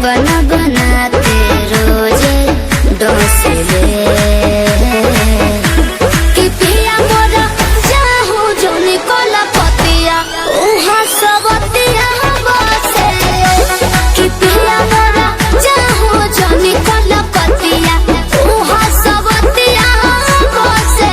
बना बनाते रोज डोसले कि पिया मोरा चाहू जो निकोला पतिया उहाँ सबतिया बसे कि पिया मोरा चाहू जो निकोला पतिया उहाँ सबतिया बसे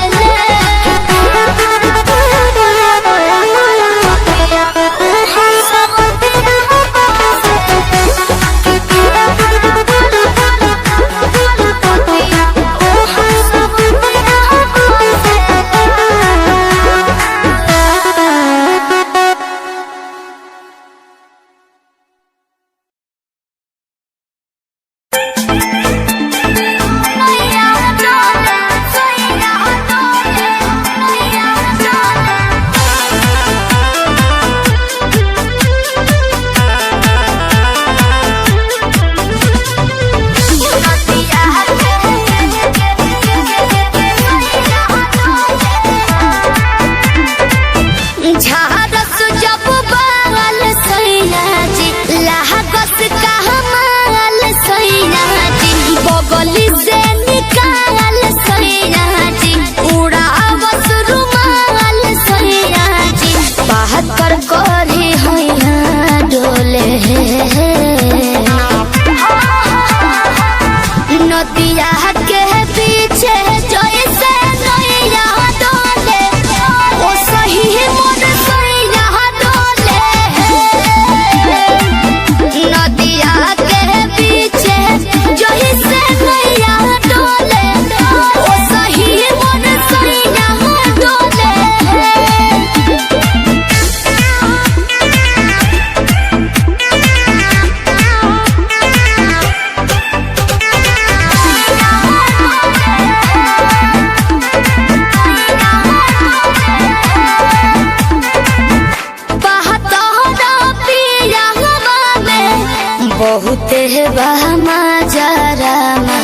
बहुते बहमा जरामा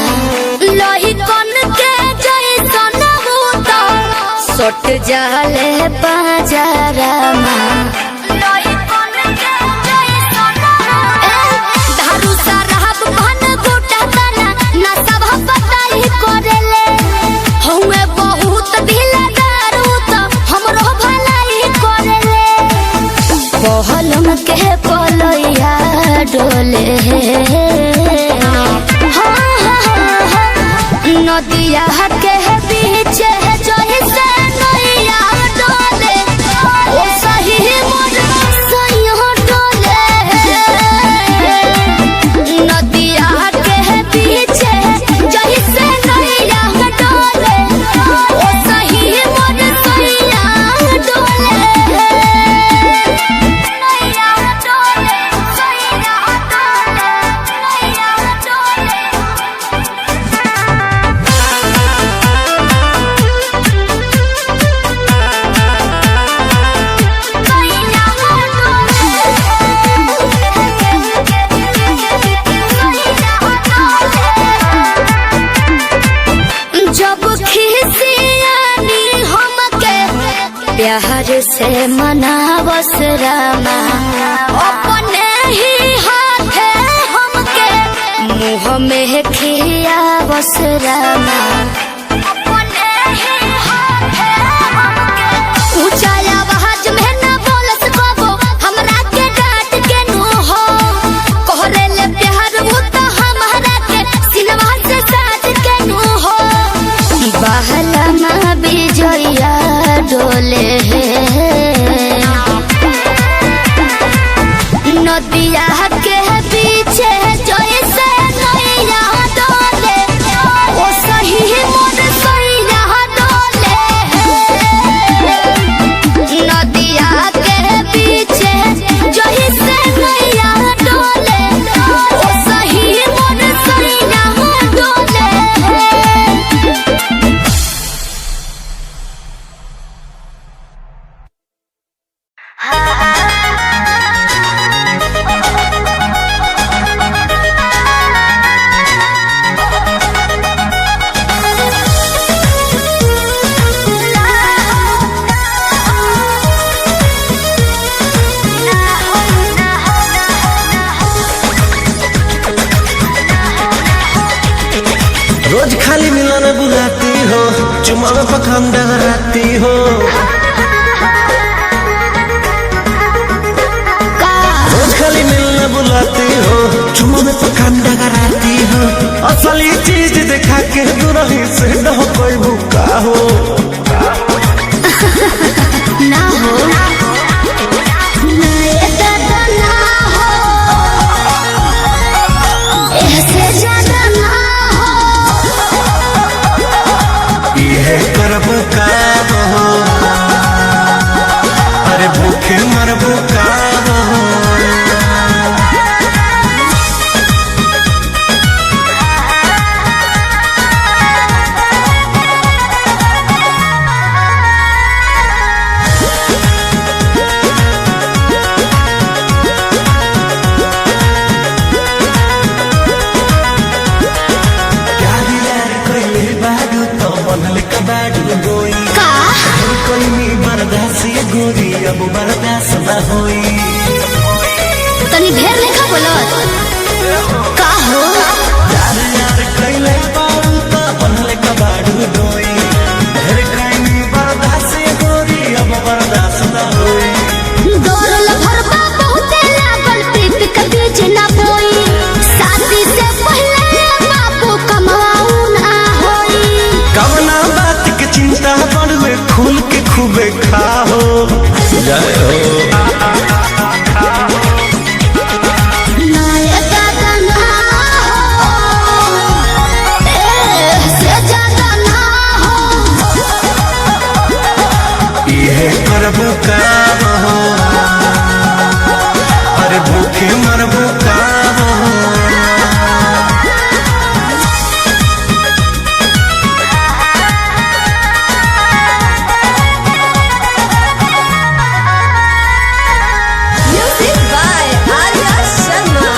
लोही कन के जैसन होता सट जाले बाजारामा लोही कन के जैसन दारू शराब भन गोटा तना ना सब बताई करेले हउए बहुत ढीला दारू तो हमरो भलाई करेले बहलम के पलैया डोले नदिया के बीच जैसे नैया डोले ओ सही मोर सैया डोले नदिया के बीच जैसे नैया डोले ओ सही मोर सैया डोले प्यार से मनावस रामा अपने ही हाथे हमके मुँह में खियावस रामा अपने ही हाथे हमके ऊंचा आवाज में न बोलस कबो हमरा के डांट के नु हो कहरे ले प्यार वो तो हमारा के सिनवा से साथ के नु हो बहला मां बिजया डोले नदिया के पीछे जैसे नैया डोले ओ सही मोर सैया डोले नदिया के पीछे जैसे नैया डोले ओ सही मोर सैया डोले चुमा में पखंड रहती हो, रोज खाली मिलने बुलाती हो, चुमा में पखंड रहती हो, असली चीज दिखा के दुरही से न हो कोई भूखा हो ना हो करब काम हो, अरे भूखे मरब काम हो। गोरी अब बर्दाश्त न होई, तनी ढेर लेखा बोलत का हो यार यार कइले बारू त बनले कबाड़ू डोई, ढेर कइनी बर्दाश्त गोरी अब बर्दाश्त न होई। दौड़ल भरबा बहुते लागल प्रीत के बीच ना बोई, शादी से पहले बाबू कमाऊ ना होई। कवना बात के चिंता बड़वे खुल के खूबे खाओ जय हो। करब काम हो, अरे भूखे मरब काम हो। Music by Arya Sharma।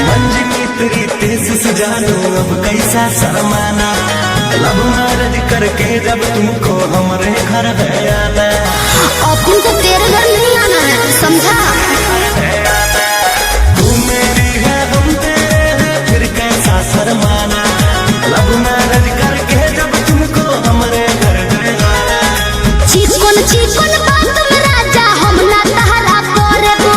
मंजिली तेरी तेज से जानो अब कैसा शर्माना, लब मैरिज करके जब तुमको हमारे घर है आना। अब तुमको तेरे घर नहीं आना है, समझा? तू मेरी है हम तेरे हैं, फिर कैसा शर्माना, लब मैरिज करके जब तुमको हमारे घर है आना। चिकन बात में राजा हम ना तहरा करेबो,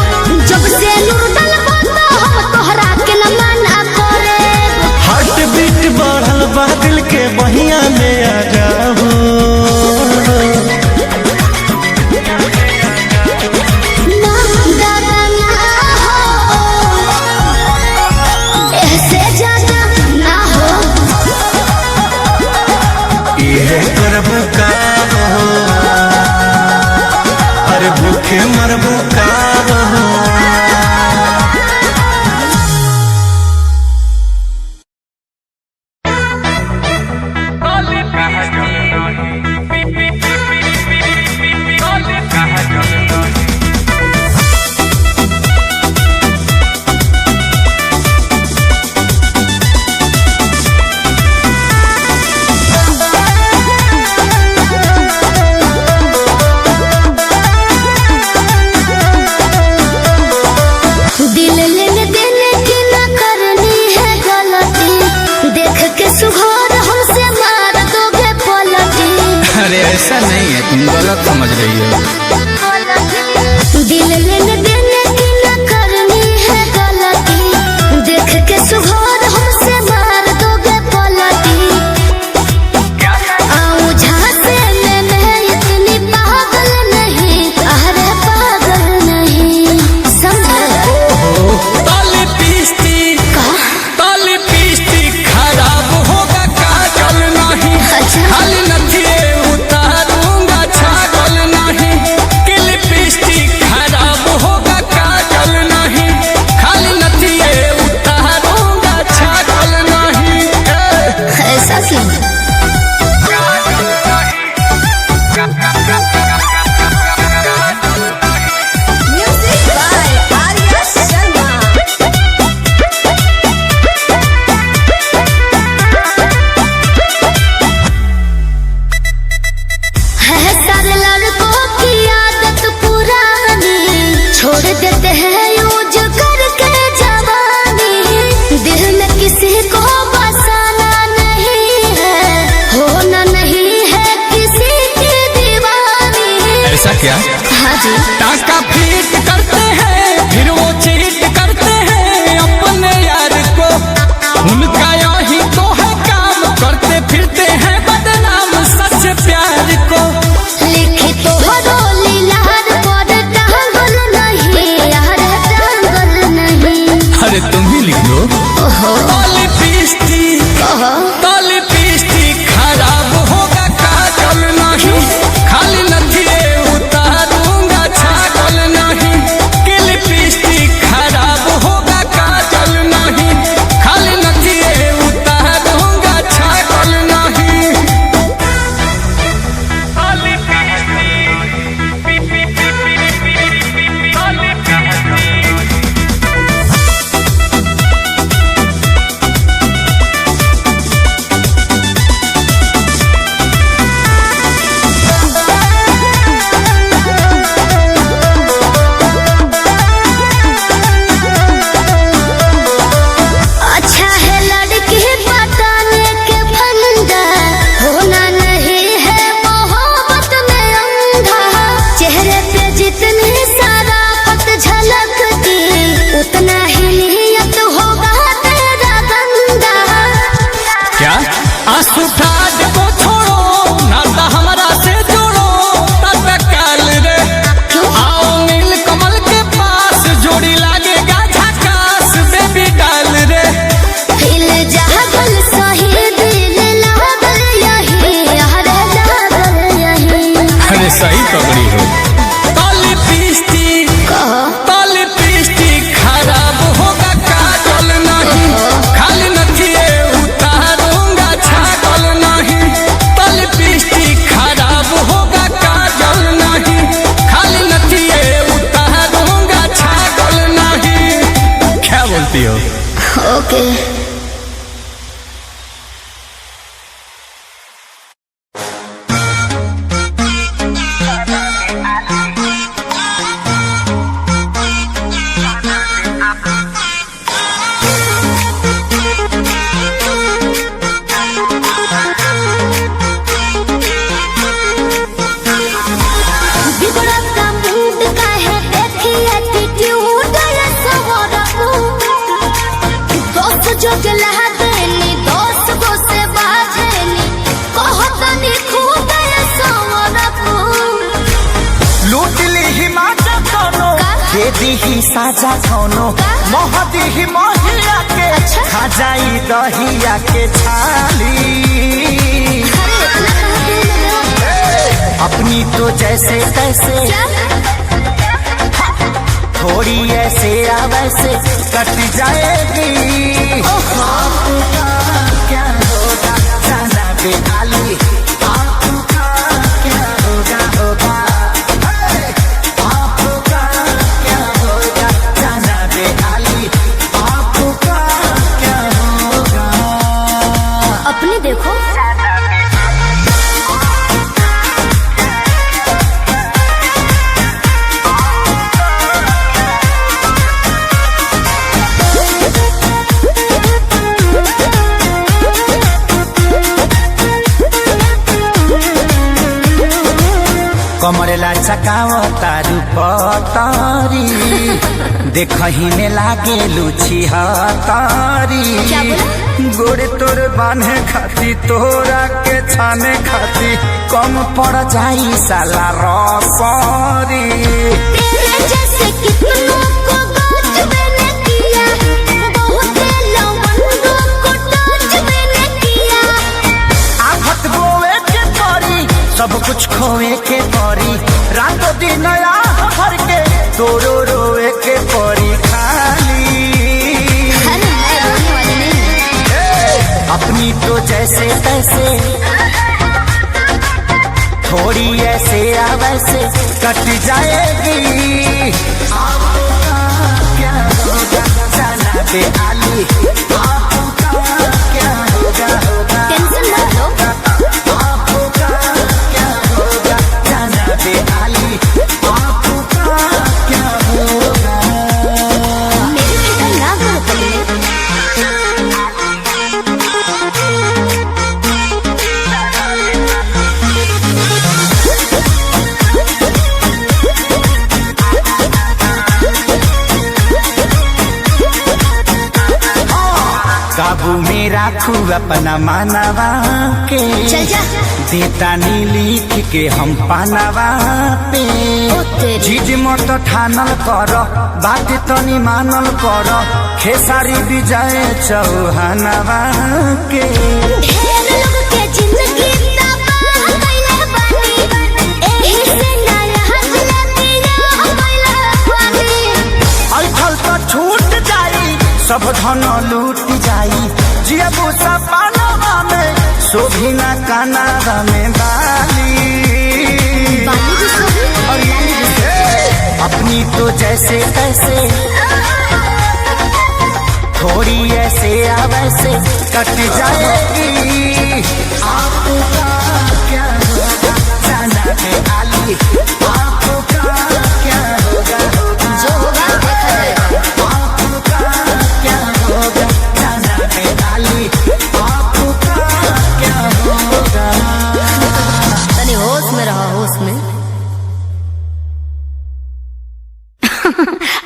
जब से नूर डलबो तो हम तोहरा के न मना करेबो। हार्ट बीट बढ़ल बा दिल के बहिया में आ जाओ, ना दादा ना हो, ऐसे ज्यादा ना हो। ये करब काम हो, अरे भूखे मरब काम हो। दिल लेने देने की न करनी है गलती, देख के सुघोर हमसे मार दोगे पलटी। अरे ऐसा नहीं है, तुम गलत समझ रही हो। दिल लेने देने की न करनी है गलती, देख के सुघोर हमसे मार दोगे पलटी। आऊं झांसे में मैं इतनी पागल नहीं, अरे पागल नहीं, समझे? खराब होगा काजल नहीं, अच्छा। खाली नथिए उतारूंगा छागल नहीं, कि लिपस्टिक खराब क्या? हाँ जी। टाका फीट करते हैं फिर वो चीट करते हैं अपने यार को, उनका यही तो है काम, करते फिरते हैं बदनाम सच प्यार को। लिखी तो हरोली लहर पर टांगल नहीं यार, टांगल नहीं। अरे तुम ही लिख लो। लिपस्टिक खराब होगा काजल नहीं, खाली नथिए उतारूंगा छागल नहीं। कि लिपस्टिक खराब होगा काजल नहीं, खाली नथिए उतारूंगा छागल नहीं। अच्छा है लड़की बताने के फंदा, होना नहीं है मोहब्बत में अंधा। चेहरे पे जितनी शराफत झलकती, उतना ही नियत होगा तेरा गंदा। क्या आंसू ठाड को छोड़ो, नाता हमारा से जोड़ो तत्काल रे। आओ नील कमल के पास, जोड़ी लागेगा झकास बेबी डाल रे। दिल जागल सही दिल लागल यही, यार लागल यही। अरे सही पकड़ी हो। लिपस्टिक खराब होगा काजल नहीं, खाली नथिए उतारूंगा छागल नहीं। लिपस्टिक खराब होगा काजल नहीं, खाली नथिए उतारूंगा छागल नहीं। क्या बोलती हो? ओके। बिगड़ता मूड का है देखी एटीट्यूड ये सवरा को। दोस्त जो गला देनी दोस्त को से बाजेनी, कहतनी खूब ये सवरा को। लूट ली ही माचा कोनो, दे दी ही साजा कोनो, मोह दी ही मोहिया के, अच्छा। खा जाई दहिया के छाली। अरे इतना कहते लगा। अपनी तो जैसे तैसे, थोड़ी ऐसे या वैसे कट जाएगी। आपका क्या होगा जाना बेहाली, आपका क्या होगा होगा। आपका क्या होगा जाना बेहाली, आपका क्या होगा। अपने देखो। कमरेला चकाव तारू पतारी, देखही में लागे लुची हतारी। क्या बोला? गोड़े तोर बांधे खाती, तोरा के छाने खाती, कम पड़ जाई साला रसरी। तेरे जैसे कितनों को गाज मैंने किया, बहुत लवंगों को टच मैंने किया। आफत बोए के परी, सब कुछ खोए के परी, रातों दिन हर के तोरो रोए के परी खाली। अरे मैं रोने वाली नहीं। अपनी तो जैसे तैसे, थोड़ी ऐसे या वैसे कट जाएगी। आपका क्या होगा जाना बेहाली, आपका क्या होगा होगा। टेंशन मत लो। आपका क्या होगा जाना बेहाली, आपका क्या होगा। मेरी फिक्र ना करो पहले। काबू में राखू अपना मानवा के चल जा। देता नी लिख के हम पानवा पे जीज मत ठानल कर बात तनी मानल कर खेसारी विजय चौहानवा के ढेर लोग के जिंदगी तबाह कइले बानी एही से नया हंसला पिया कइले बानी ऐठल तो छूट जाई सब धन लूट जाई जियबू सपनवा में शोभिना कानावा में बाली बाली भी सोही और लाली भी सोही। अपनी तो जैसे तैसे थोड़ी ऐसे या वैसे कट जाएगी आपका क्या होगा जाना है आली आपका क्या होगा जो होगा देखा जाएगा। आपका क्या होगा जाना है आली आपका क्या होगा। तनी होश में रहो होश में।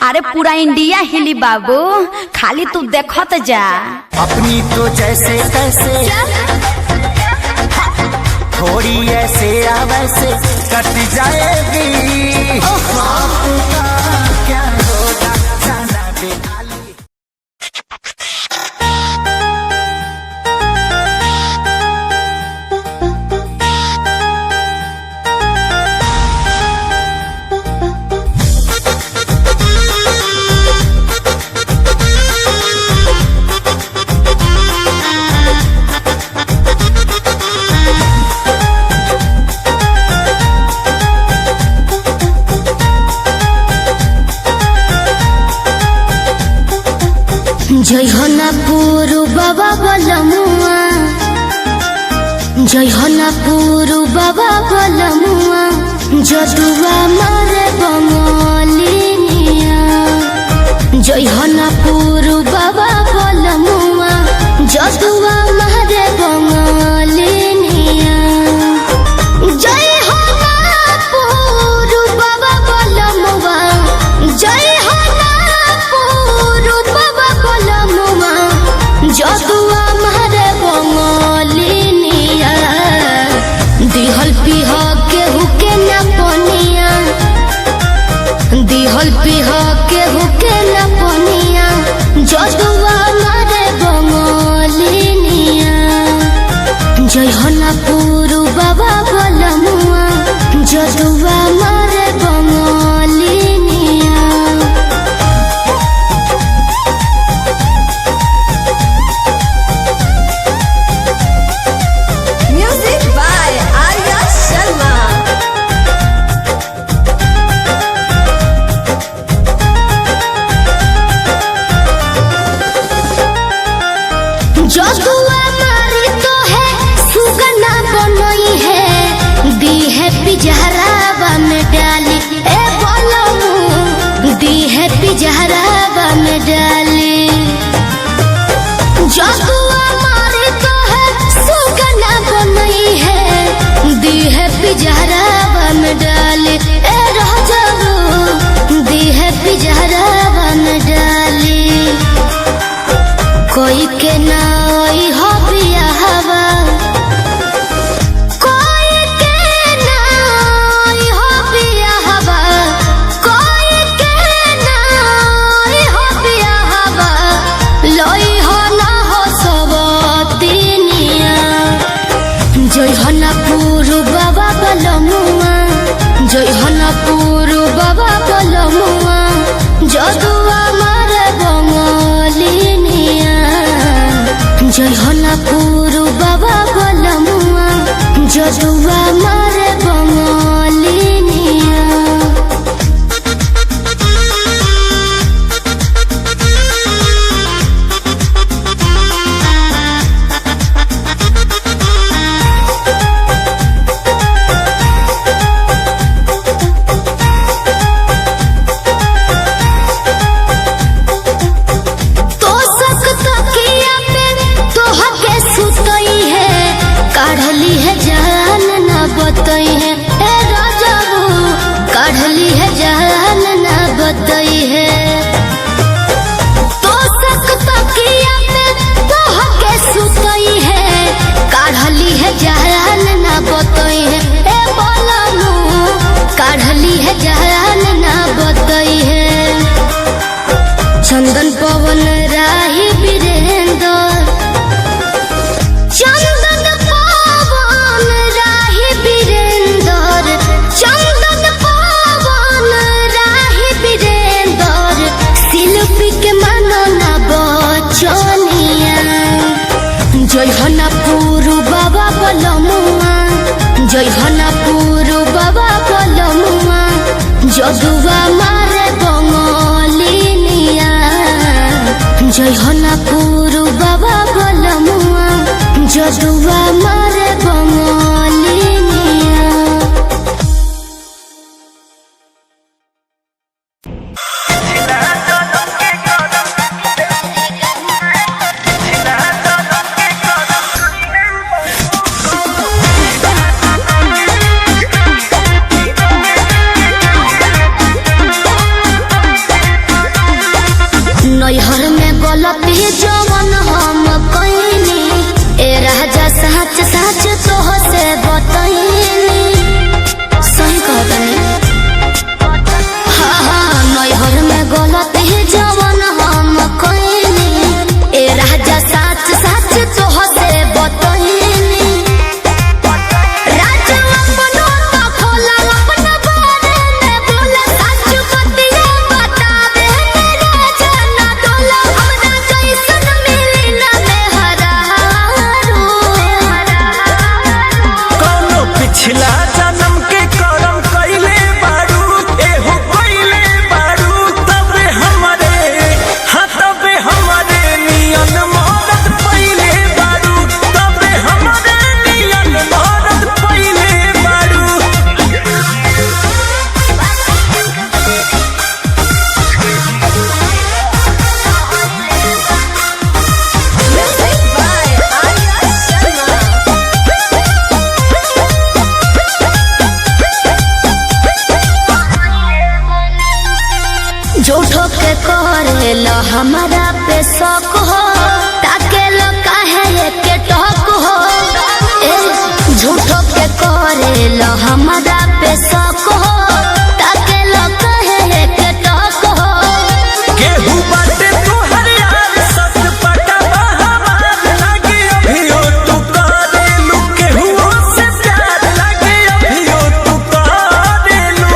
अरे पूरा इंडिया हिली बाबू, खाली तू देखत जा। अपनी तो जैसे तैसे थोड़ी ऐसे या वैसे कट जाएगी आपका क्या होगा जाना बेहाली। जय हो ना पुरु बाबा बलमुआ, जय हो ना पुरु बाबा बलमुआ, जदुआ मारे बंगलिनिया। जय हो ना पुरु बाबा बलमुआ, जदुआ मारे बंगलिनिया। जय हो ना पुरु बाबा बलमुआ, जय हो ना पुरु बाबा बलमुआ, जदुआ मारे बंगलिनिया। दिहल पिह केहू के ना पनिया, दिहल पिह केहू के ना पनिया, जदुआ मारे बंगलिनिया। जय हो ना पुरु बाबा बलमुआ, जदुआ मारे बंगलिनिया। Music by Arya Sharma. जदुआ मारी तो है सुगना बनई है, दी है पिजहरावा में डाली ए बोलमू, दी है पिजहरावा में डाली। जदुआ मारी तो है सुगना बनई है, दी है पिजहरावा में डाली ए राजाऊ, दी है पिजहरावा में डाली। कोई के नाई हो बियाहवा, कोई के नाई हो बियाहवा, कोई के नाई हो बियाहवा, लोई हो ना हो सबतिनिया। जय हो ना पुरु बाबा बलमुआ, जय हो ना पुरु बाबा बलमुआ, जदुआ मारे बंगलिनिया। जय हो ना पुरु बाबा बलमुआ, जदुआ मारे बंगलिनिया। तो सकता किया पे तो हके सुतई है, काढ़ली है जान ना बत बताई है जहान ना बताई है। चंदन पवन राही वीरेंद्र, चंदन पवन राही वीरेंद्र, चंदन पवन राही वीरेंद्र, शिल्पी के मानो ना बचनिया। जय हनापुर बाबा बलमुआ, जय हनापुर बाबा बलमुआ, जदुआ मारे बंगलिनिया। जय हनापुर बाबा बलमुआ, जदुआ मारे बंगलिनिया। नैहर में गलती जवन हम कइनी, ए राजा सच सच तोह से बतइनी। सही कहतनी हाँ, नैहर में गलती जवन हम कइनी, ए राजा सच सच तोह से बतइनी। राजा अपनो तो खोला, अपना बारे में बोला, सच बतिया बतावे राजा ना डोला। हमरा कैसन मिली ना मेहरारू, कौनो पिछला जन्म के करम कइले बारू, एहो कइले बारू, तबे हमरे हाँ तबे हमरे नियन मरद पइले बारू, तबे हमरे नियन मरद पइले बारू। झूठो के करेला हमारा पे शौक हो, ताके लो काहे के टोक हो। ए झूठो के करेला हमारा पे शौक हो, ताके लो काहे के टोक हो। केहू बाटे तोहर यार सच पटवा हमार लागे, अभियो तू करेलू केहू से प्यार लागे, अभियो तू करेलू।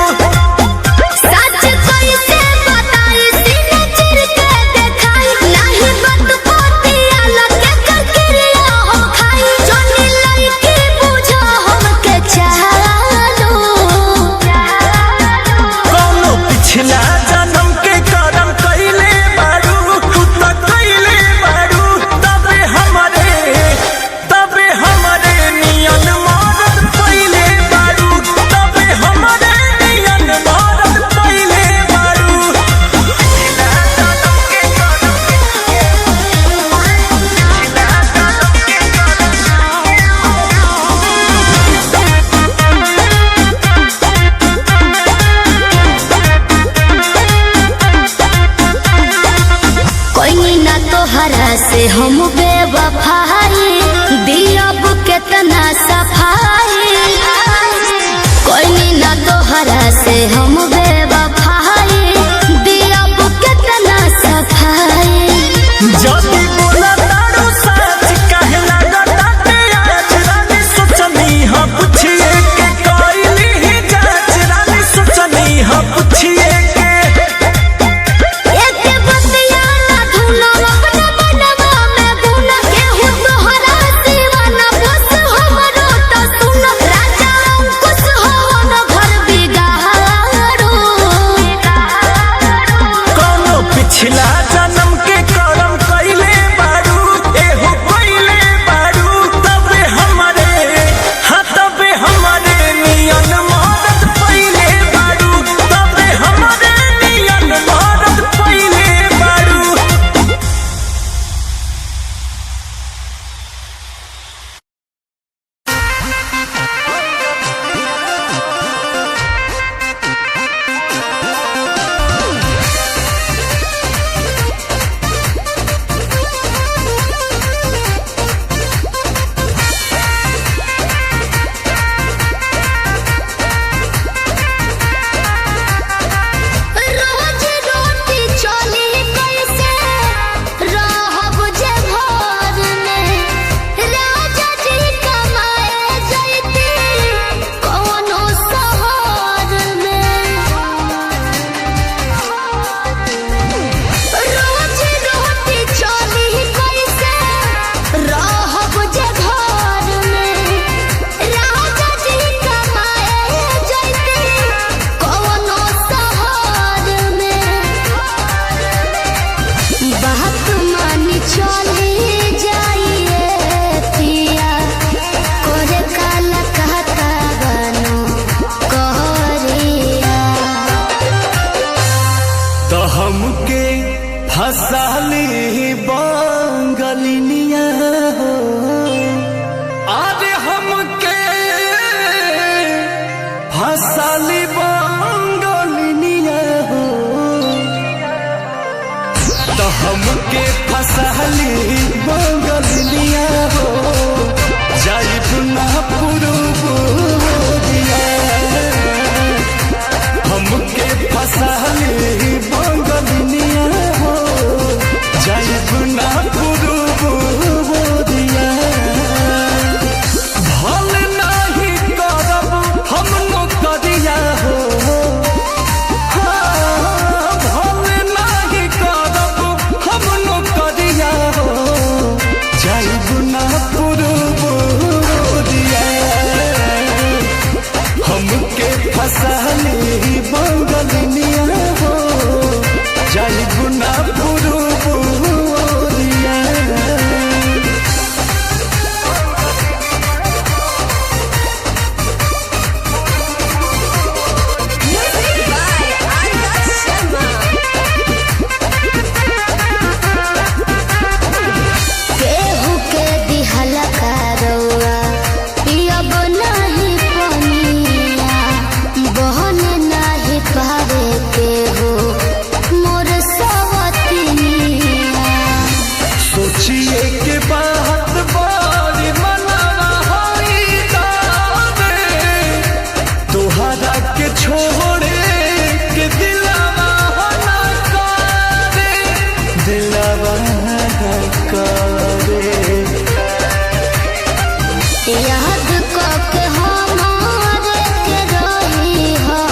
सच कैसे बताई सीने चिर के देखाई, नहीं बात पोतिया लगे ककरिया हो खाई। जोनी लड़की बुझो हमके चालू, कौनो पिछला जन्म के करम कइले बारू, तू तो कइले बारू, तबे हमरे नियन मरद पइले बारू, तबे हमरे नियन मरद पइले बारू। कोई ना तोहरा से हम बेवफाई, दियब केतना सफाई। कोई ना तोहरा से हम बेवफाई, दियब केतना सफाई। जदी बोला तारू सच काहे लागताटे आज, रानी सोचनी हाँ पूछिए के कइली ही जांच, रानी सोचनी हाँ पूछिए के। एक बतिया ना धुनो अपना मनवा में फसाली बंगलिनिया हो तो हमके फसाली बंगलिनिया हो जाइब ना पुरुबोरिया हमके फसाली बंगलिनिया हो जाइब ना पुरुबोरिया भल नहीं करब हम नौकरिया हो भल नहीं करब हम नौकरिया हो जाइब ना पुरुबोरिया हमके फसाली बंगलिनिया हो जाइब ना पुरुबोरिया केहू के दिहला करौआ पियब नाही पनिया बहन नाही पावे केहू मोर सवतिनिया सोचिए के बात बारी मनवा होई दावे तोहरा के छोड़े के दिलवा हो ना करे दिलवा ना करे याद कके हमारे के रही हो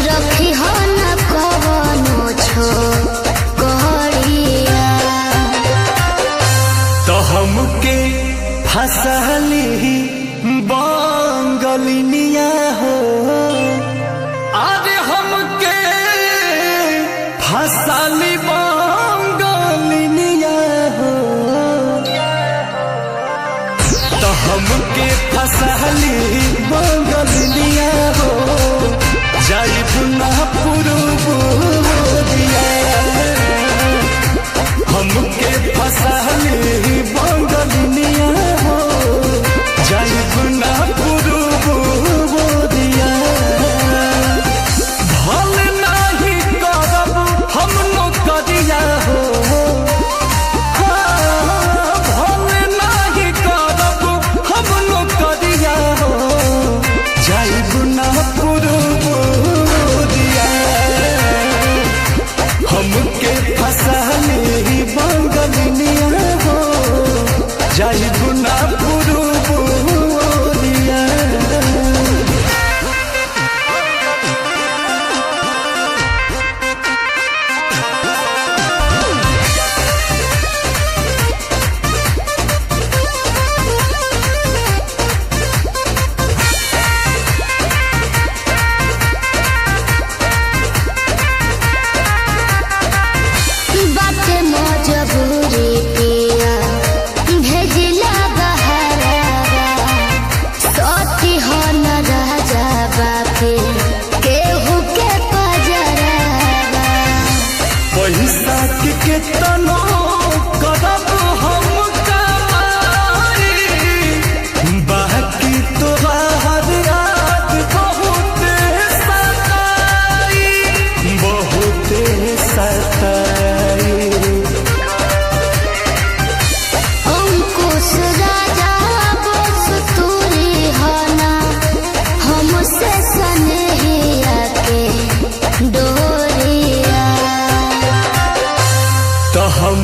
रखी हो न कवनो छोकरिया तो हमके फसाली बंगलिनिया हो अरे हमके फसाली बंगलिनिया हो तो हमके फसाली बंगलिनिया हो जाइब ना पुरुबोरिया हमके फसाली बंगलिनिया हो जाइब ना पुरुबोरिया भल नहीं करब हम नौकरिया हो भल नहीं करब हम नौकरिया हो जाइब ना पुरुबोरिया हमके फसाली बंगलिनिया हो जाइब ना पुरुबोरिया बाटे मजबूरी पिया भेजिला बहरावा सती हो न राजा बापे केहू के पजरावा पैसा के केतनो करब हम कमाई बाकी तोहार याद बहुत सताई अंकुश राजा बस तूरी होना हमसे सनहिया के डोरिया तो हम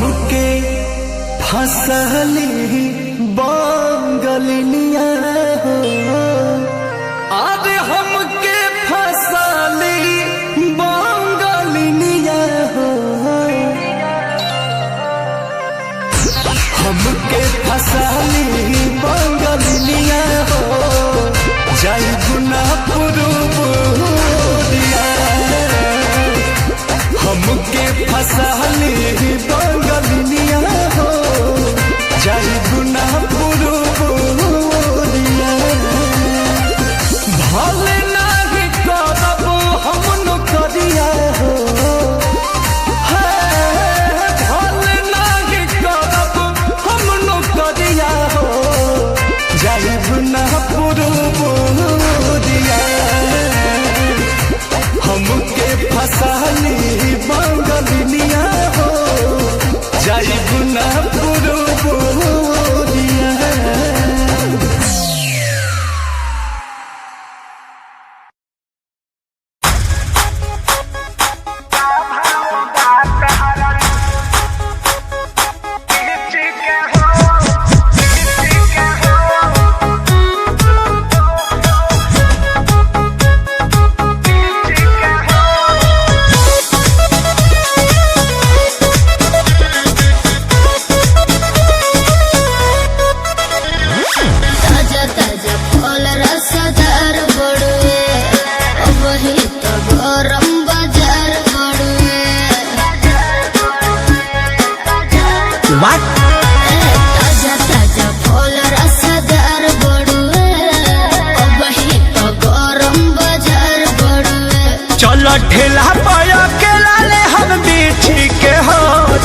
ठेला पाया के लाले हम बीछी के हो,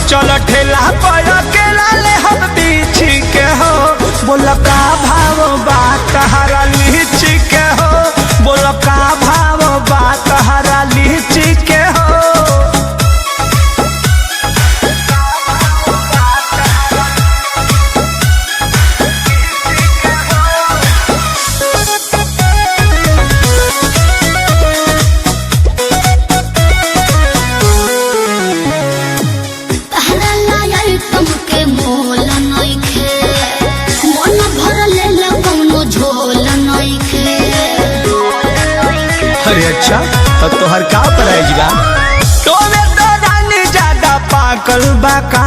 चल ठेला पाया के लाले हम बीछी के हो। बोल का भाव बात हरा लीची के हो, बोल का भाव बात हरा लीची के हो। अरे अच्छा तो तोहर का प्राइज बा? तोरे तो रानी ज्यादा पाकल बाका,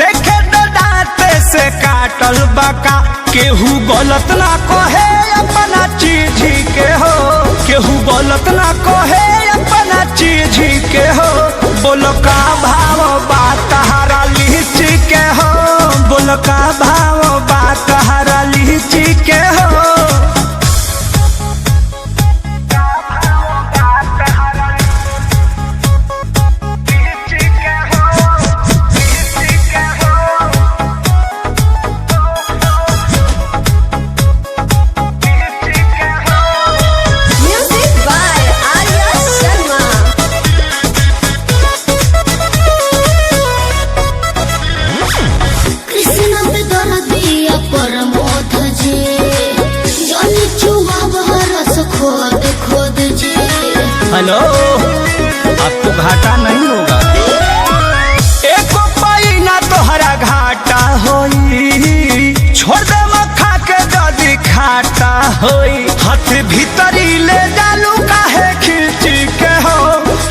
देखे तो दांते से काटल बाका। केहू गलत ना कहे अपना चीज के हो, केहू गलत ना कहे अपना चीज के हो। बोलो का भाव बात हरा लीची के हो, बोलो का भाव बात हरा लीची के हो। हेलो, आपको घाटा नहीं होगा, एको पाई ना तोहरा घाटा होई। छोड़ दे मखा के दादी खाटा होई। हाथ भीतरी ले डालू काहे खींची के हो,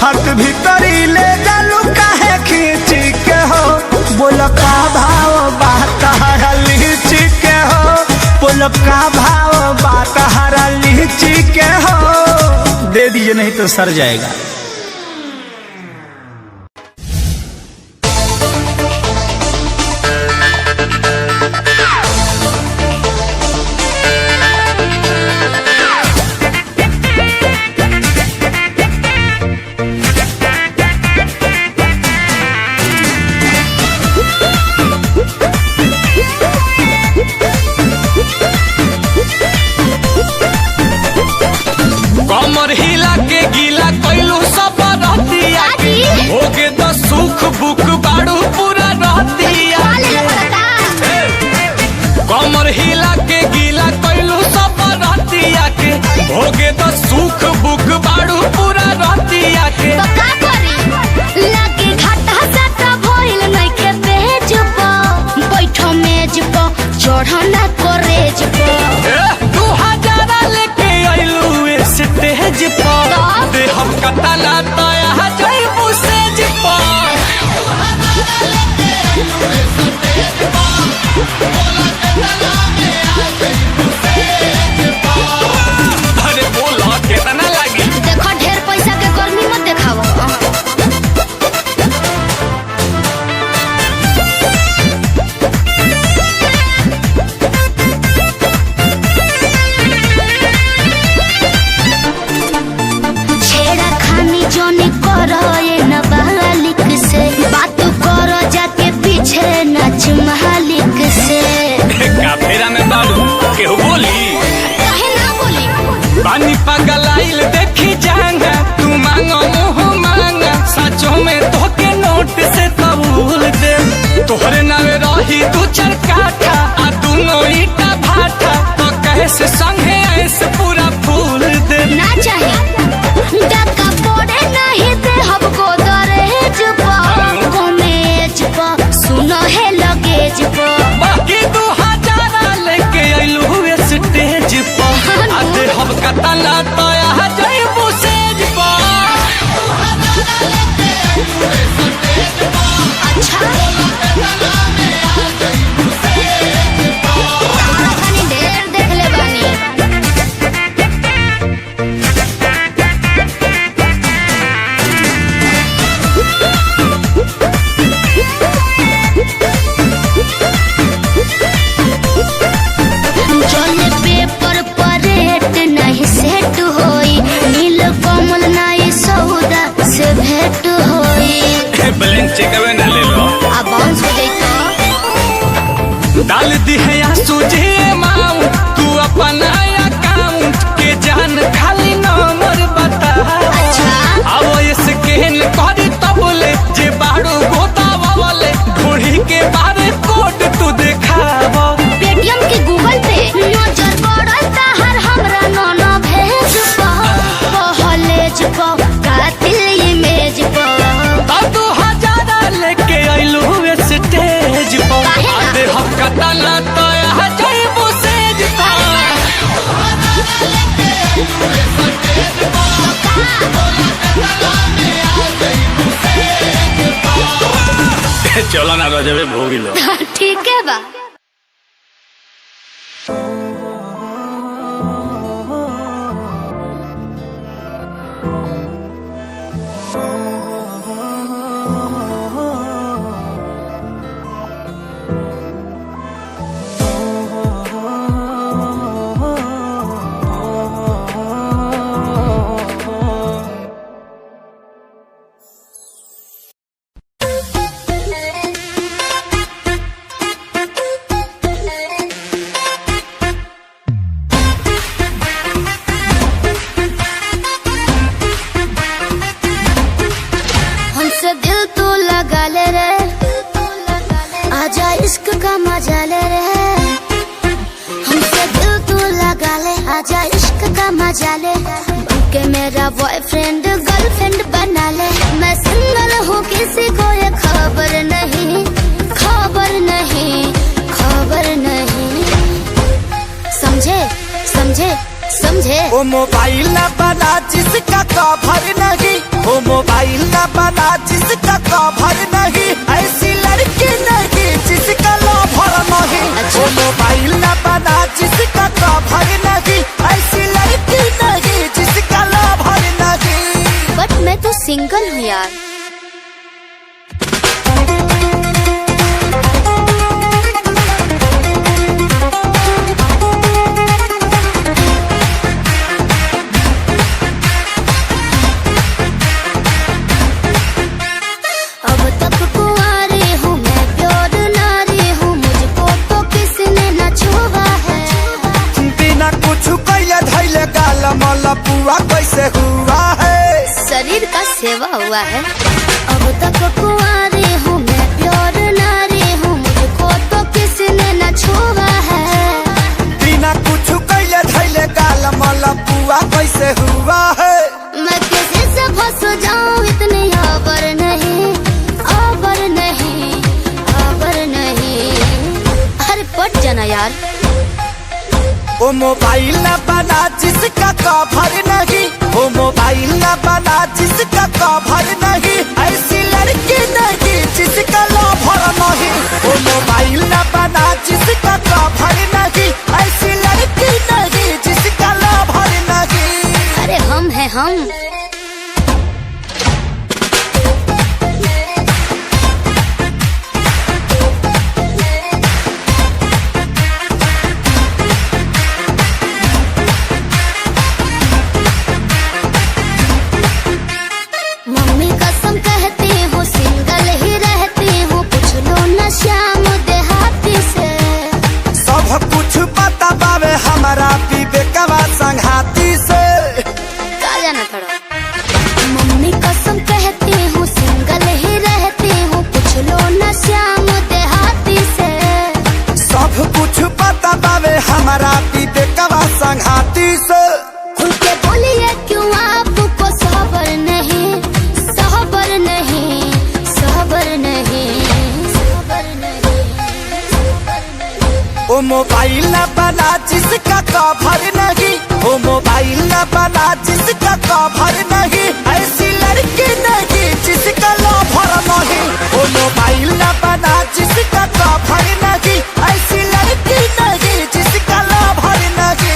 हाथ भीतरी ले डालू काहे खींची के हो। बोल का भाव बात हरा लीची के हो, बोल का भाव बात हरा लीची के हो। दे दीजिए नहीं तो सर जाएगा। कमर हिला के गीला कैलू सब रहतिया, होगे तो सुख बुक बाड़ू पूरा रहतिया। कमर हिला के गीला कैलू सब रहतिया के, होगे तो सुख बुक बाड़ू पूरा रहतिया के। तो का करी लागे घाटा साटा भइल नइखे पेज प, बैठो मेज प चढ़ना करेज प। 2000 लेके आइलू स्टेज पर, दे हम कतना तया जइबू सेज पर। अरे बोला कितना लगी? देखो ढेर पैसा के गर्मी मत देखाओ। छेड़ा खानी जोनी करो ये नाबालिग से, बात करो जाके पीछे नाच मालिक से। चेकवे ना ले लो। अब बाउंस हो जाई तो डाल दी है या सूझे माऊ तू अपना अकाउंट के जान खाली नंबर बता। अच्छा अब स्कैन कर तबले जे बाड़ू गोतावा वाले ढूंढी के बारे कोड तू दिखावा। पेटीएम के गूगल पे नजर पड़ता हर हमरा नोनो भेज कॉलेज को कातिल इमेज को तब 2000 लेके आइलू स्टेज पर काहे ना? आधे हफ्ता ना तो आ जाइबू सेज पर। चलो ना रजबे भोगी लो। ठीक है बा। हमसे दिल तो लगा ले रे, आजा इश्क का मजा ले रे। हमसे दिल तो लगा ले, आजा इश्क का मजा ले। बनके मेरा बॉयफ्रेंड गर्लफ्रेंड बना ले। मैं सिंगल हूँ किसी को ये खबर नहीं, खबर नहीं, खबर नहीं। समझे समझे समझे। वो मोबाइल न बना जिसका कवर नहीं, वो मोबाइल न बना जिसका कवर नहीं। ऐसी लड़की नहीं जिसका लवर नहीं। अच्छा। वो मोबाइल न बना जिसका कवर नहीं। ऐसी लड़की नहीं जिसका लवर नहीं। बट मैं तो सिंगल हूँ यार। अब तक कुंवारी हूँ मैं, प्योर नारी हूँ, मुझको तो किसने न छुआ है। बिना कुछ कैले धैले गाल मलपुआ कैसे हुआ है। शरीर का सेवा हुआ है। अब तक कुंवारी हूँ मैं, प्योर नारी हूँ, मुझको तो किसने न छुआ है। बिना कुछ कैले धैले गाल मलपुआ कैसे हुआ है। मैं किसी से फंस जाऊँ इतनी आबर नहीं, आबर नहीं, आबर नहीं। अरे पट जाना यार। वो मोबाइल न बना जिसका कवर नहीं, वो मोबाइल न बना जिसका कवर नहीं। ऐसी लड़की नहीं जिसका लवर नहीं। वो मोबाइल न बना जिसका कवर नहीं। ऐसी लड़की नहीं जिसका लवर नहीं। अरे हम हैं हम। मम्मी कसम कहती हूँ सिंगल ही रहती हूँ, पूछ लो न श्याम देहाती से। सब कुछ पता बावे हमारा विवेकवा संघाती से। का जाना थोड़ा। मम्मी कसम कहती हूँ सिंगल ही रहती हूँ, पूछ लो न श्याम देहाती से। सब कुछ पता बावे हमारा विवेकवा संघाती से। खुल के बोलिए क्यों आपको सबर नहीं, सबर नहीं, सबर नहीं, सबर नहीं, सबर नहीं। वो मोबाइल न बना जिसका कवर नहीं, वो मोबाइल न बना जिसका कवर नहीं। ऐसी लड़की नहीं जिसका लवर नहीं। वो मोबाइल न बना जिसका कवर नहीं। ऐसी लड़की नहीं जिसका लवर नहीं।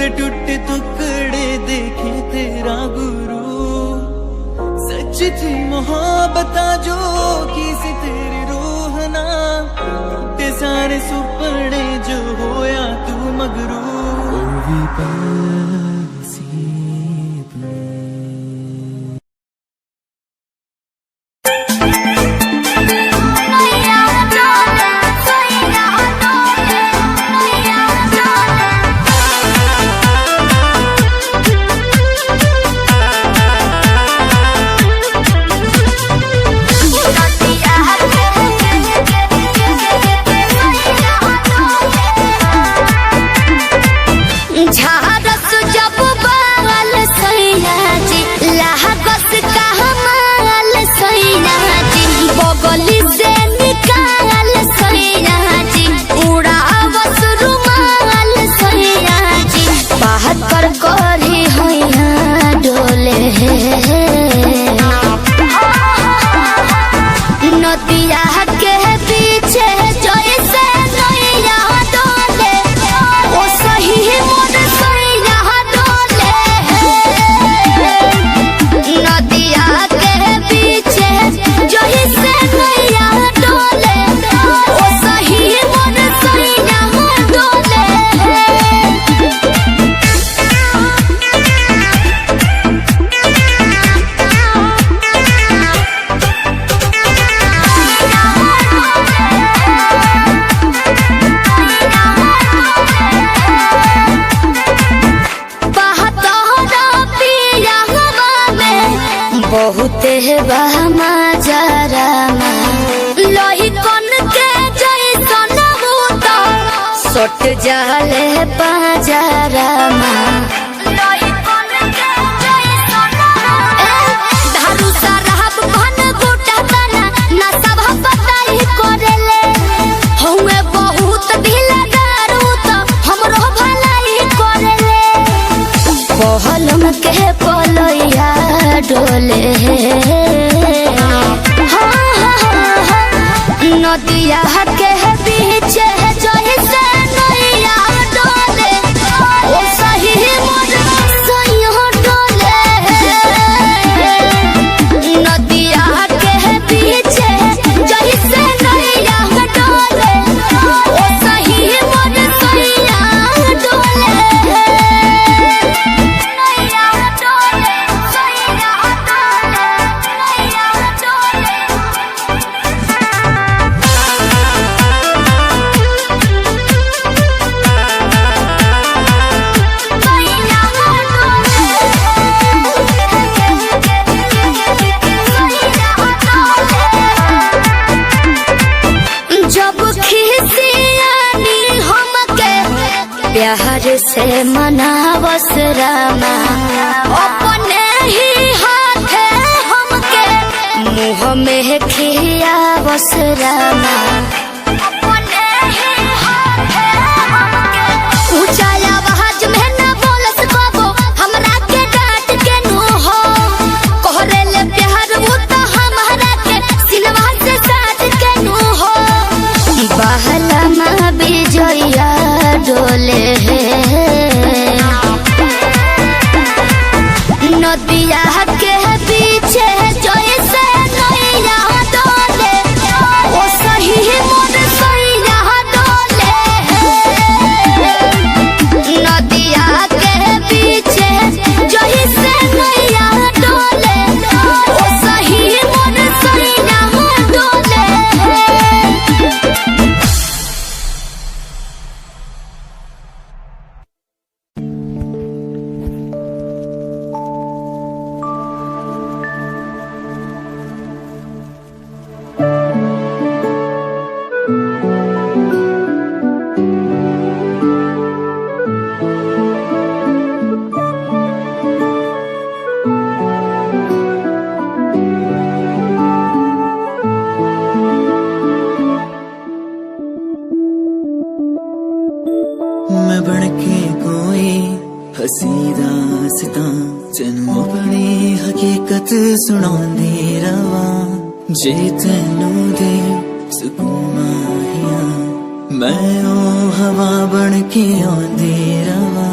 दे टूटे टुकड़े देखे तेरा गुरु। सच थी मोहब्बत जो की सी तेरी रूह ना, टूटे सारे सुपने जो होया तू मगरू। ओ भी बहुत बहमा जरा लोही कन के जैसन होता सट जाले पाजरा लोही कन के जैसन धारू सरहब भन गोटा तना ना सब बताई करेले हुए बहुत ढीला दारू तो हमरो भलाई करेले पहलम के पलैया डोले नदिया के बीच जैसे नैया डोले ओ सही मोर सैया डोले नदिया के बीच जैसे नैया डोले ओ सही मोर सैया डोले नैया डोले सैया जब खिसियानी हमके प्यार से मनावस रामा अपने ही हाथे हमके मुँह में खियावस रामा अपने ही हाथे हमके ऊंचा आवाज में ना बोलस बाबो हमरा के डांट के नु हो कोहरेले प्यार वो तो हमारा के सिलवा से साथ के नु हो बहला माँ बिजया डोले नदिया के पीछे जैसे नैया डोले ओ सही मोर सैया डोले नदिया के पीछे जैसे नैया डोले ओ सही मोर सैया डोले। मैं बनके कोई हसी दास्तां तेनू अपनी हकीकत सुनांदी रवा जे तेनू दे सुकून माहिया मैं ओ हवा बनके आंदी रवा।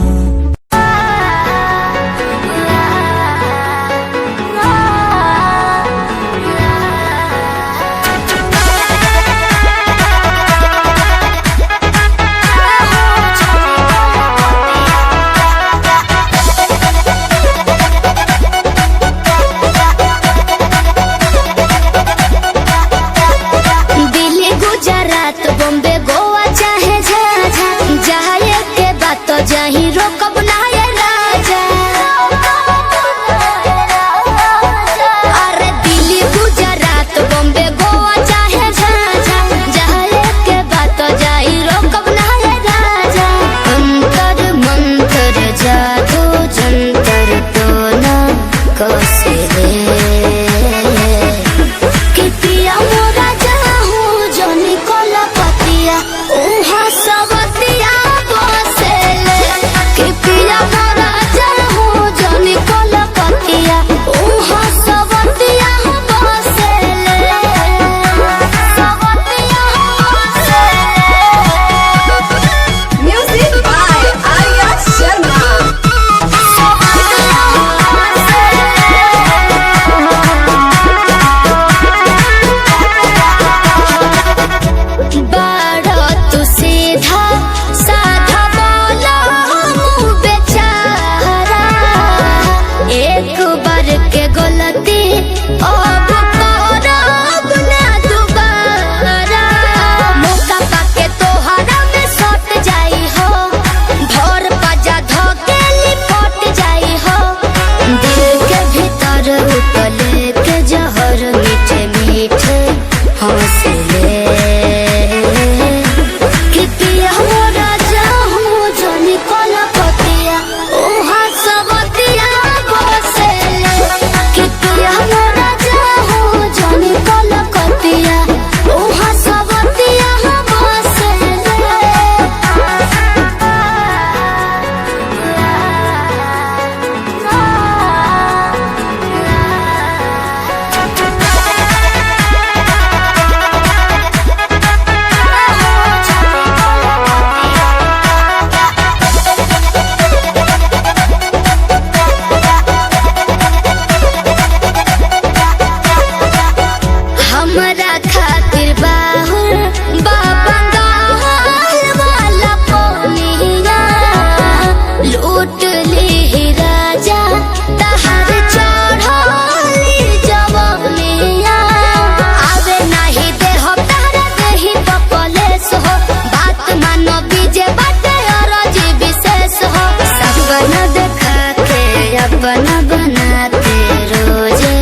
अपना बनाते रोजे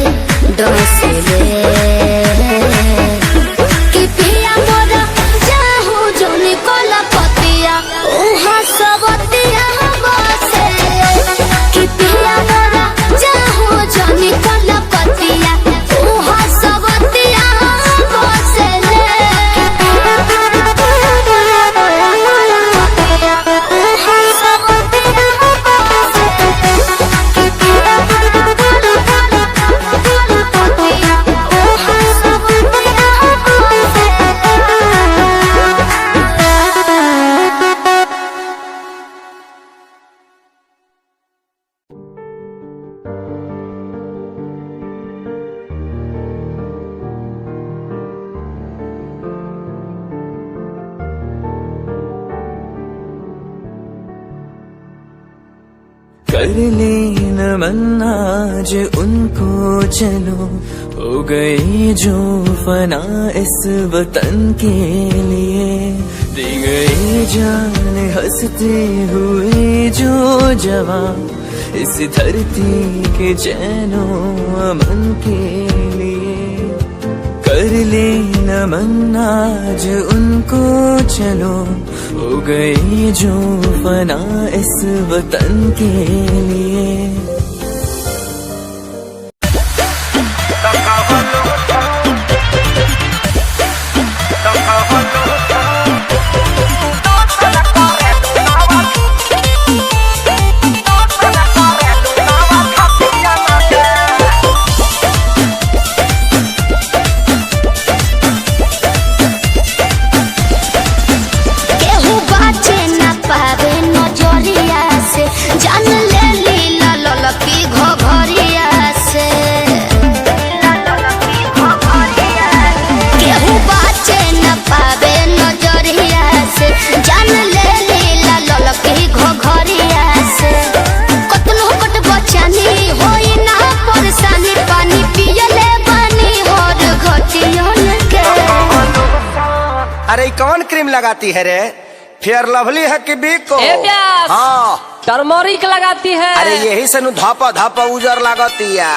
डोसले कि पिया मोरा जाहू जो निकल पतिया उहाँ सबतिया बसे कि पिया मोरा जाहू जो निकल पतिया उहाँ सबतिया बसे कर लेना मन आज उनको चलो हो गई जो फना इस वतन के लिए दी गई जान हंसते हुए जो जवान इस धरती के चैनो अमन के लिए कर लेना मन आज उनको चलो हो गई जो फना इस वतन के लिए कौन क्रीम लगाती है रे? फेयर लवली है कि बिको? हाँ टर्मरिक लगाती है। अरे यही से नु धापा धापा उजर लागतिया।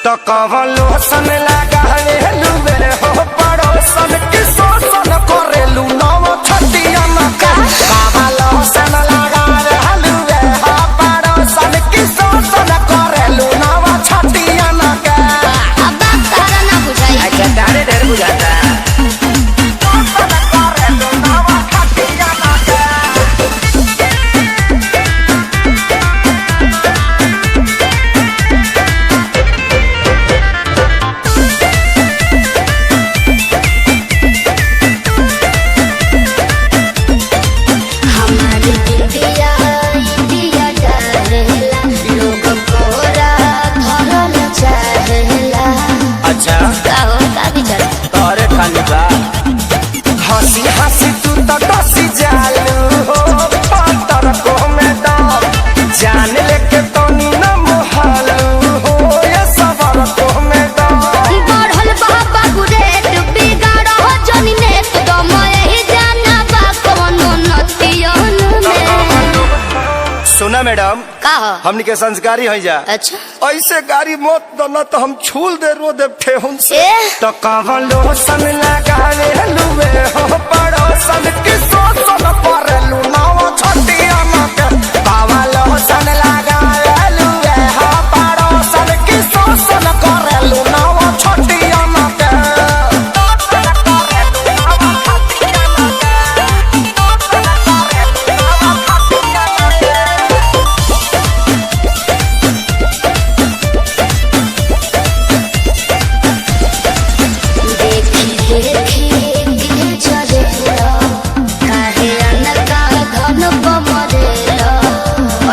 तो कवन लोसन लगा रे लुबे हो पड़ोसन की सोसन करेलू नव छतिया मका। कवन लोसन लगा रे लुबे हो पड़ोसन की सोसन करेलू नव छतिया मका। अब तारा ना बुझाई। अच्छा तारे ढेर बुझाता। हंसी हंसी तू तो डसी जालू हो पातर को में दम जान लेके तो नीना मोहालू हो ये सवार को में दम बढ़ल बाबा गुरेट बिगाड़ हो जनी नेत दम यही जाना बा कोनो नतियन में। सुना मैडम का हमनी के संस्कारी हो जा। अच्छा ऐसे गाड़ी मत दो तो हम छूल दे रो दे ठेहुन से। तो कवन लोसन लगा रे लुबे हो पड़ोसन की सोसन करेलू नव छतिया मका। कवन लोसन लगा रे लुबे हो पड़ोसन की सोसन करेलू नव छतिया मका।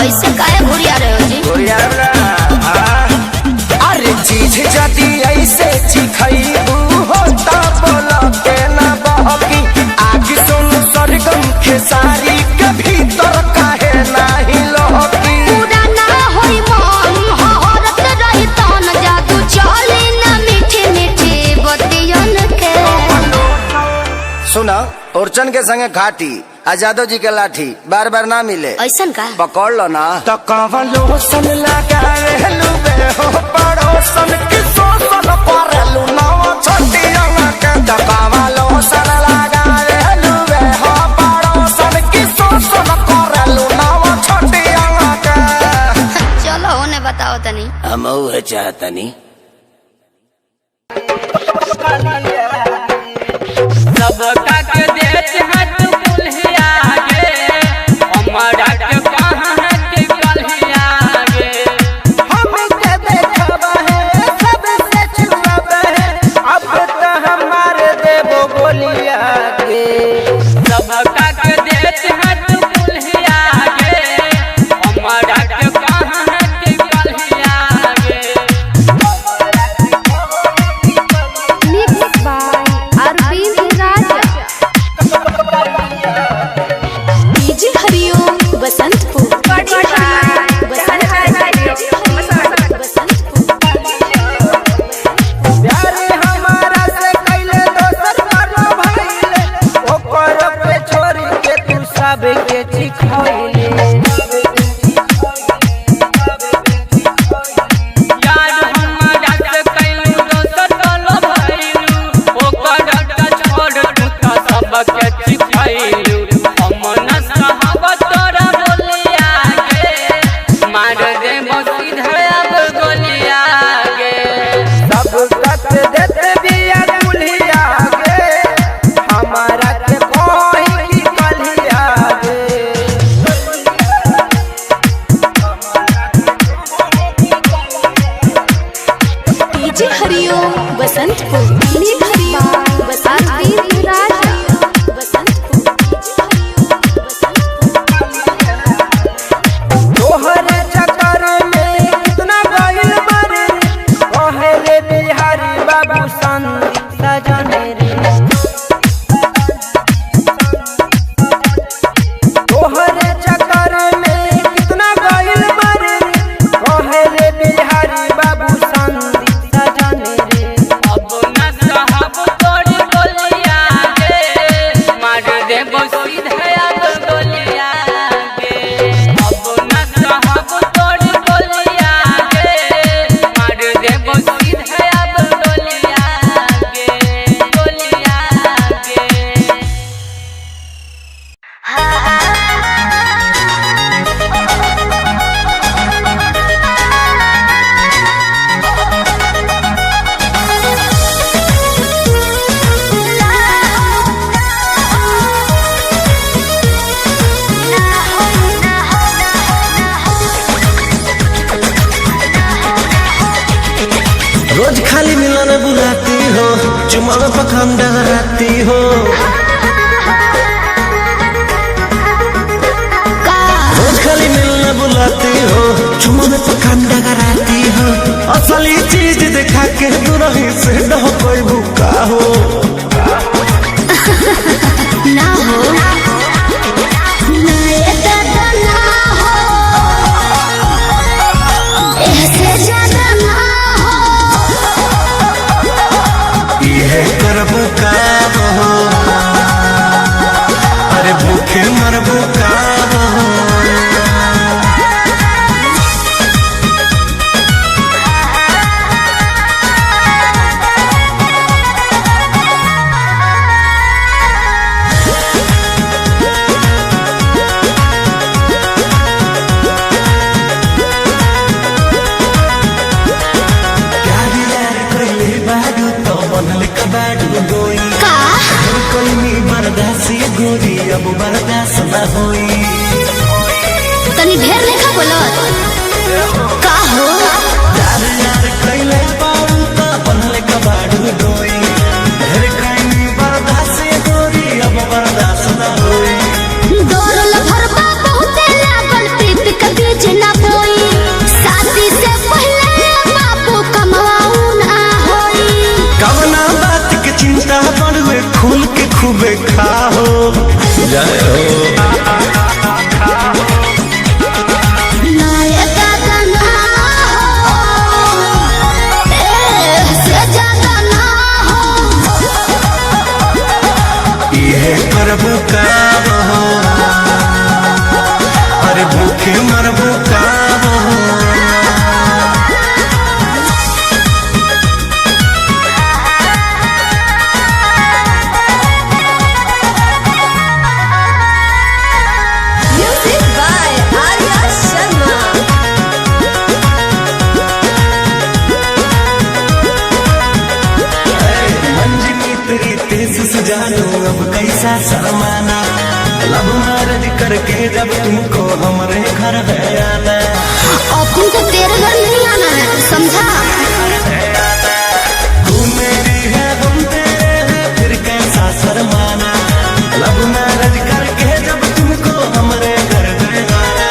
ऐसे काहे घुरिया रहे हो जी? अरे चीज जदी ऐसे चिखैबू हो ता बोला के ना बहकी आग सुन सरगम खेसारी के भीतर काहे नाही लहकी। पूरा ना होई मन हहरत रही तन जादू चली ना मीठी मीठी बतियन के। सुना और मूर्छन के संगे घाटी आ जादव जी के लाठी बार बार ना मिले, ऐसन का पकड़ लो ना। तो कवन लोसन लगावे लुबे हो पड़ोसन की सोसन परलू नवा छोटिया के। तो कवन लोसन लगावे लुबे हो पड़ोसन की सोसन परलू नवा छोटिया के। चलो होने बताओ तनी, हम वो चाहतनी सबका के देश है तू कुल्हिया गे, हमारा के कहाँ है कि कल्हिया गे। हमके देखबा है सबसे छुआबा है, अब तो हमारे देवो बोलिया गे। सबका के देश है तू कुल्हिया गे, हमारा के कहाँ है कि कल्हिया गे। Mixed by Arvind Raja. DJ Hariom Basantpur, प्यारे हमारा से कैले दोसर मरो भइले, ओकर पे छोड़ के तू सब के चिखइले। यार हमारा से कैलू दोसर टोलो भइलू, ओकर डट छोड़ तू तो सबके चिखइलू। हम न सहब तोरा बोलिया गे, मार देबो सीधे अब गोलिया गे। सब कत देते बिया कुल्हिया गे, हमारा के कोई की कल्हिया गे। डीजे हरिओम बसंतपुर, डीजे हरिओम Arvind Raja. तोहरे चक्कर में कितना गइल मरे, कहे रे बिहारी बाबू संदीप सजने रे। तोहरे चक्कर में कितना गइल मरे, कहे रे बिहारी बाबू संदीप सजने रे। अब न सहब तोरी गोलिया गे, मार देबो सीधे अब गोलिया गे। अब न सहब तोरी गोलिया गे, मार देबो सीधे अब गोलिया गे, गोलिया गे। रोज खाली मिलन बुलाती हो, चुमा में पखाम डगराती हो। रोज खाली मिलन बुलाती हो, चुमा में पखाम डगराती हो। असली चीज दिखा के दुरही से डह कोई भूखा हो। ना हो ना ये दादा ना हो, ऐसे ज्यादा ना हो। ये करबू का हो, अरे भूखे मरबू का हो। कैसा शर्माना, लव मैरिज करके जब तुमको हमारे घर है आना। और तुमको तेरे घर नहीं आना है, समझा? तू मेरी है हम तेरे हैं, फिर कैसा शर्माना, लव मैरिज करके जब तुमको हमारे घर है आना।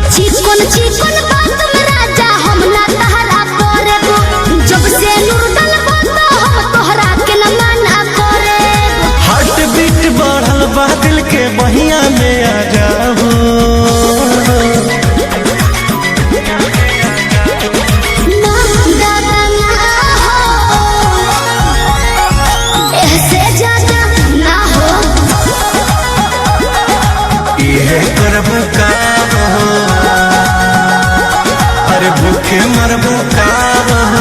चिकन चिकन बात में राजा हम ना तहरा करेबो, जब से नूर डलबो तो हम तोहरा के न माना करेबो। हार्ट बीट बढ़ल बा दिल के बहिया में आ जाओ। ना दादा ना हो, ऐसे ज्यादा ना हो। ये करब का हो, अरे भूखे मरबो का हो।